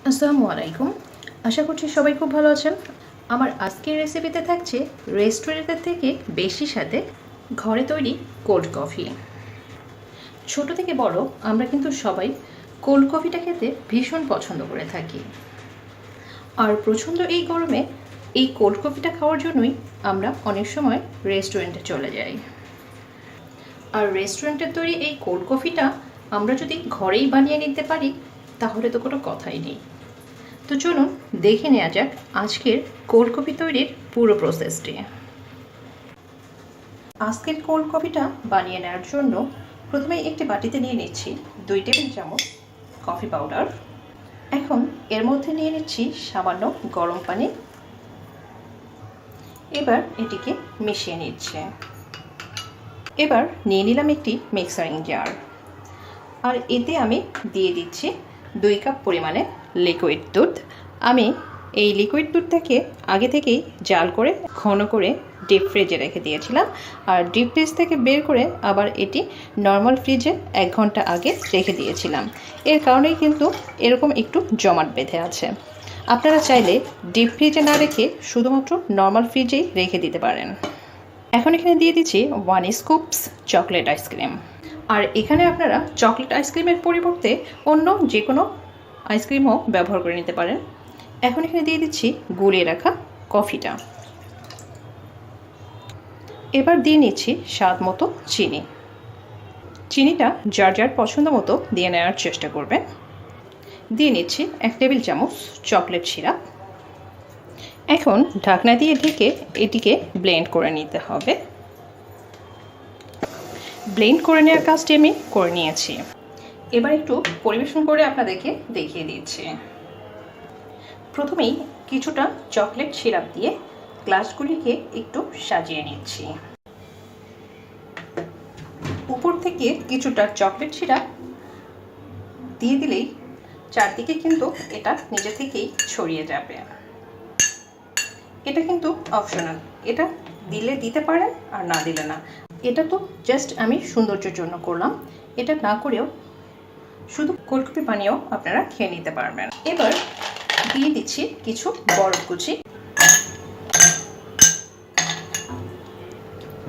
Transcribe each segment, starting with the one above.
আসসালামু আলাইকুম। আশা করছি সবাই খুব ভালো আছেন। আমার আজকের রেসিপিতে থাকছে রেস্টুরেন্টের থেকে বেশি স্বাদে ঘরে তৈরি কোল্ড কফি। ছোট থেকে বড় আমরা কিন্তু সবাই কোল্ড কফিটা খেতে ভীষণ পছন্দ করে থাকি। আর প্রচণ্ড এই গরমে এই কোল্ড কফিটা খাওয়ার জন্যই আমরা অনেক সময় রেস্টুরেন্টে চলে যাই। আর রেস্টুরেন্টের তৈরি এই কোল্ড কফিটা আমরা যদি ঘরেই বানিয়ে নিতে পারি তাহলে তো কোনো কথাই নেই। তো চলুন দেখে নেওয়া যাক আজকের কোল্ড কফি তৈরির পুরো প্রসেসটি। আজকের কোল্ড কফিটা বানিয়ে নেওয়ার জন্য প্রথমে একটি বাটিতে নিয়ে নিচ্ছি 2 টেবিল চামচ কফি পাউডার। এখন এর মধ্যে নিয়ে নিচ্ছি সামান্য গরম পানি। এবার এটিকে মিশিয়ে নিচ্ছে। এবার নিয়ে নিলাম একটি মিক্সারিং জার, আর এতে আমি দিয়ে দিচ্ছি 2 কাপ পরিমাণে লিকুইড দুধ। আমি এই লিকুইড দুধটাকে আগে থেকেই জাল করে ঘন করে ডিপ ফ্রিজে রেখে দিয়েছিলাম, আর ডিপ ফ্রিজ থেকে বের করে আবার এটি নর্মাল ফ্রিজে 1 ঘন্টা আগে রেখে দিয়েছিলাম। এর কারণেই কিন্তু এরকম একটু জমাট বেঁধে আছে। আপনারা চাইলে ডিপ ফ্রিজে না রেখে শুধুমাত্র নর্মাল ফ্রিজেই রেখে দিতে পারেন। এখন এখানে দিয়ে দিচ্ছি 1 স্কুপস চকলেট আইসক্রিম। আর এখানে আপনারা চকলেট আইসক্রিমের পরিবর্তে অন্য যে কোনো আইসক্রিমও ব্যবহার করে নিতে পারেন। এখন এখানে দিয়ে দিচ্ছি গুলিয়ে রাখা কফিটা। এবার দিয়ে নিচ্ছি স্বাদ মতো চিনি। চিনিটা যার যার পছন্দ মতো দিয়ে নেওয়ার চেষ্টা করবেন। দিয়ে নিচ্ছি 1 টেবিল চামচ চকলেট সিরাপ। এখন ঢাকনা দিয়ে ঢেকে এটিকে ব্লেন্ড করে নিতে হবে। ব্লেন্ড করে নেওয়ার কাজটি আমি করে নিয়েছি। এবার একটু পরিবেশন করে আপনাদেরকে দেখিয়ে দিচ্ছি। প্রথমেই কিছুটা চকলেট সিরাপ দিয়ে গ্লাসগুলিকে একটু সাজিয়ে নিচ্ছি। উপর থেকে কিছুটা চকলেট সিরাপ দিয়ে দিলেই চারদিকে কিন্তু এটা নিজে থেকেই ছড়িয়ে যাবে। এটা কিন্তু অপশনাল, এটা দিলে দিতে পারেন আর না দিলে না। এটা তো জাস্ট আমি সৌন্দর্যের জন্য করলাম। এটা না করেও শুধু কোল্ড কফি বানিয়েও আপনারা খেয়ে নিতে পারবেন। এবার দিয়ে দিচ্ছি কিছু বরফ কুচি।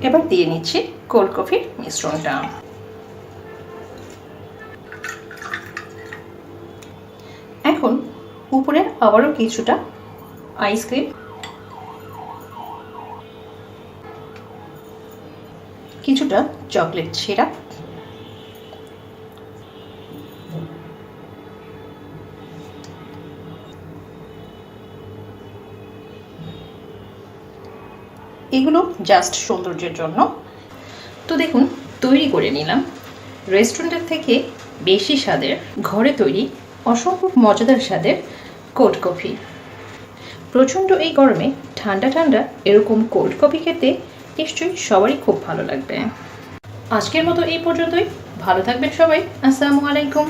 এবার দিয়ে নিচ্ছি কোল্ড কফির মিশ্রণটা। এখন উপরে আবারও কিছুটা আইসক্রিম, কিছুটা চকলেট সিরাপ, এগুলো জাস্ট সৌন্দর্যের জন্য। তো দেখুন তৈরি করে নিলাম রেস্টুরেন্টের থেকে বেশি স্বাদের ঘরে তৈরি অসম্ভব মজাদার স্বাদের কোল্ড কফি। প্রচণ্ড এই গরমে ঠান্ডা ঠান্ডা এরকম কোল্ড কফি খেতে নিশ্চয়ই সবারই খুব ভালো লাগবে। আজকের মতো এই পর্যন্তই। ভালো থাকবেন সবাই। আসসালামু আলাইকুম।